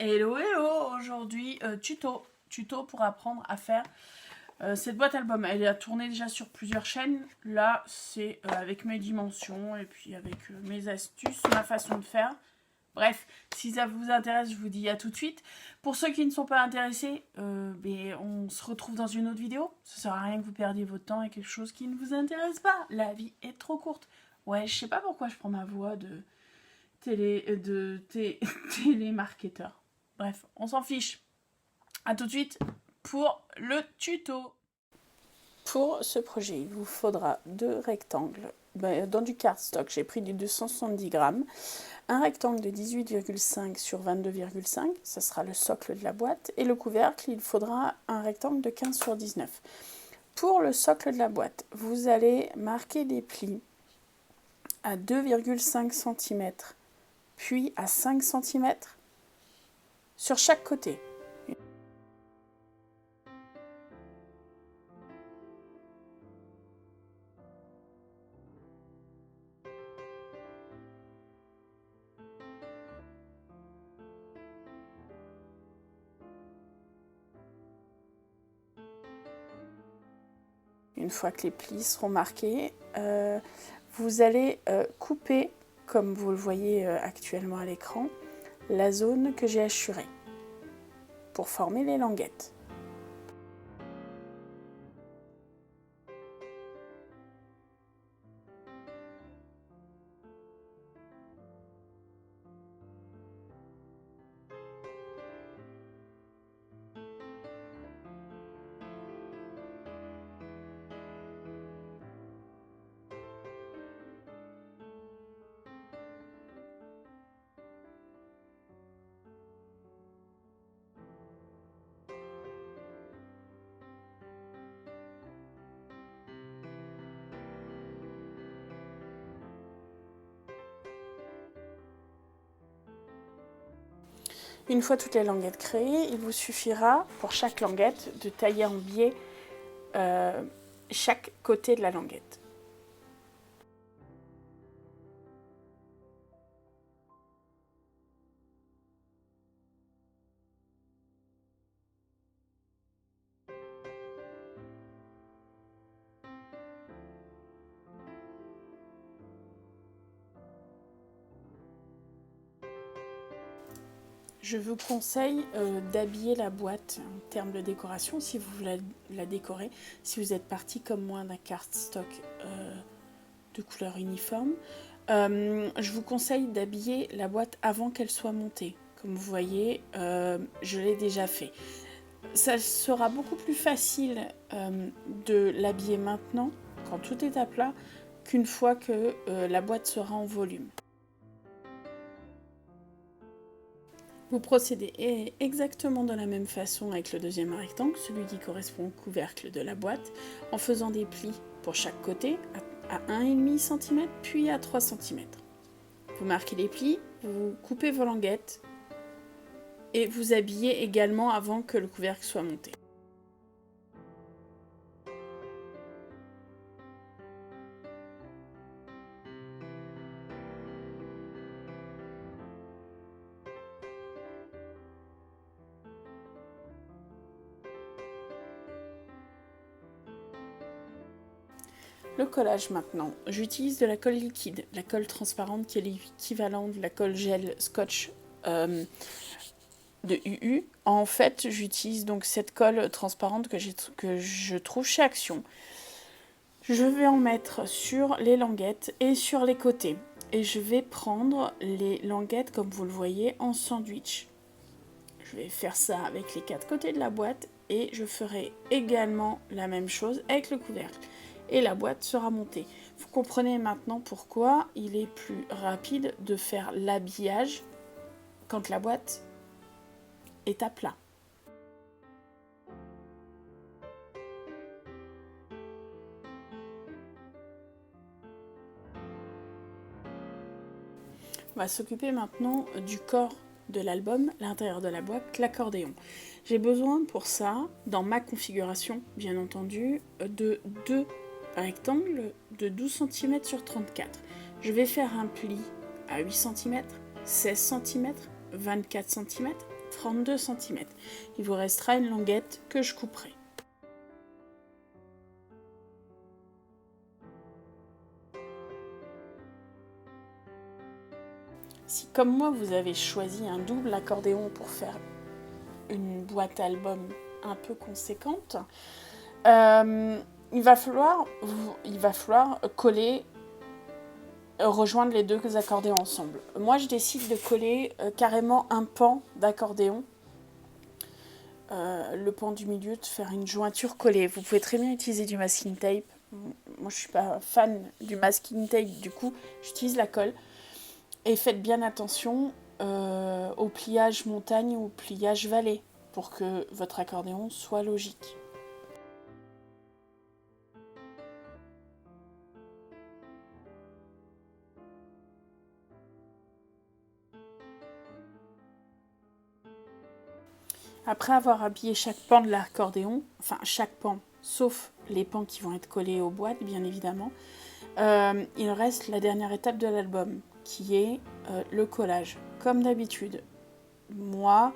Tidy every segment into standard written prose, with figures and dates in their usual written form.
Hello hello, aujourd'hui tuto pour apprendre à faire cette boîte album. Elle a tourné déjà sur plusieurs chaînes. Là c'est avec mes dimensions et puis avec mes astuces, ma façon de faire. Bref, si ça vous intéresse, je vous dis à tout de suite. Pour ceux qui ne sont pas intéressés, on se retrouve dans une autre vidéo. Ça sert à rien que vous perdiez votre temps et quelque chose qui ne vous intéresse pas. La vie est trop courte. Ouais, je sais pas pourquoi je prends ma voix de télémarketeur. Bref, on s'en fiche. A tout de suite pour le tuto. Pour ce projet, il vous faudra 2 rectangles. Dans du cardstock, j'ai pris du 270 grammes. Un rectangle de 18,5 sur 22,5, ça sera le socle de la boîte. Et le couvercle, il faudra un rectangle de 15 sur 19. Pour le socle de la boîte, vous allez marquer des plis à 2,5 cm, puis à 5 cm sur chaque côté. Une fois que les plis seront marqués, vous allez couper, comme vous le voyez actuellement à l'écran, la zone que j'ai hachurée pour former les languettes. Une fois toutes les languettes créées, il vous suffira pour chaque languette de tailler en biais chaque côté de la languette. Je vous conseille d'habiller la boîte en termes de décoration si vous voulez la décorer. Si vous êtes parti comme moi d'un cardstock de couleur uniforme, je vous conseille d'habiller la boîte avant qu'elle soit montée. Comme vous voyez, je l'ai déjà fait. Ça sera beaucoup plus facile de l'habiller maintenant, quand tout est à plat, qu'une fois que la boîte sera en volume. Vous procédez exactement de la même façon avec le deuxième rectangle, celui qui correspond au couvercle de la boîte, en faisant des plis pour chaque côté à 1,5 cm puis à 3 cm. Vous marquez les plis, vous coupez vos languettes et vous habillez également avant que le couvercle soit monté. Le collage maintenant, j'utilise de la colle liquide, la colle transparente qui est l'équivalent de la colle gel scotch de UU. En fait, j'utilise donc cette colle transparente que je trouve chez Action. Je vais en mettre sur les languettes et sur les côtés. Et je vais prendre les languettes, comme vous le voyez, en sandwich. Je vais faire ça avec les 4 côtés de la boîte et je ferai également la même chose avec le couvercle. Et la boîte sera montée. Vous comprenez maintenant pourquoi il est plus rapide de faire l'habillage quand la boîte est à plat. On va s'occuper maintenant du corps de l'album, l'intérieur de la boîte, l'accordéon. J'ai besoin pour ça, dans ma configuration, bien entendu, de 2 rectangles de 12 cm sur 34. Je vais faire un pli à 8 cm, 16 cm, 24 cm 32 cm. Il vous restera une languette que je couperai. Si comme moi vous avez choisi un double accordéon pour faire une boîte album un peu conséquente, il va falloir coller, rejoindre les deux accordéons ensemble. Moi je décide de coller carrément un pan d'accordéon, le pan du milieu, de faire une jointure collée. Vous pouvez très bien utiliser du masking tape. Moi je suis pas fan du masking tape, du coup j'utilise la colle. Et faites bien attention au pliage montagne ou au pliage vallée pour que votre accordéon soit logique. Après avoir habillé chaque pan de l'accordéon, enfin chaque pan, sauf les pans qui vont être collés aux boîtes bien évidemment, il reste la dernière étape de l'album qui est le collage. Comme d'habitude, moi,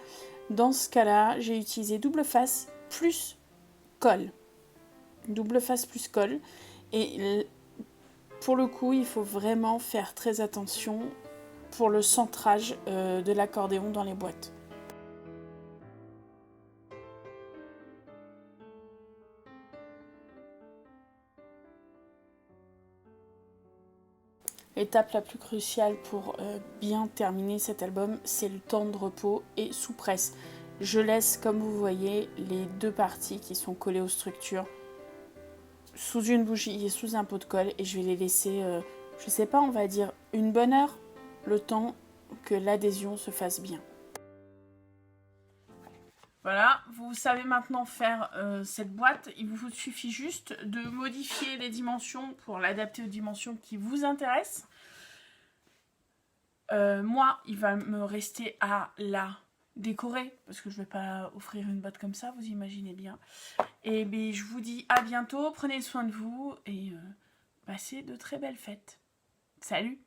dans ce cas-là, j'ai utilisé double face plus colle. Double face plus colle. Et pour le coup, il faut vraiment faire très attention pour le centrage de l'accordéon dans les boîtes. L'étape la plus cruciale pour bien terminer cet album, c'est le temps de repos et sous presse. Je laisse, comme vous voyez, les deux parties qui sont collées aux structures sous une bougie et sous un pot de colle et je vais les laisser, je sais pas, on va dire une bonne heure, le temps que l'adhésion se fasse bien. Voilà, vous savez maintenant faire cette boîte. Il vous suffit juste de modifier les dimensions pour l'adapter aux dimensions qui vous intéressent. Moi, il va me rester à la décorer parce que je ne vais pas offrir une boîte comme ça, vous imaginez bien. Et bien, je vous dis à bientôt, prenez soin de vous et passez de très belles fêtes. Salut!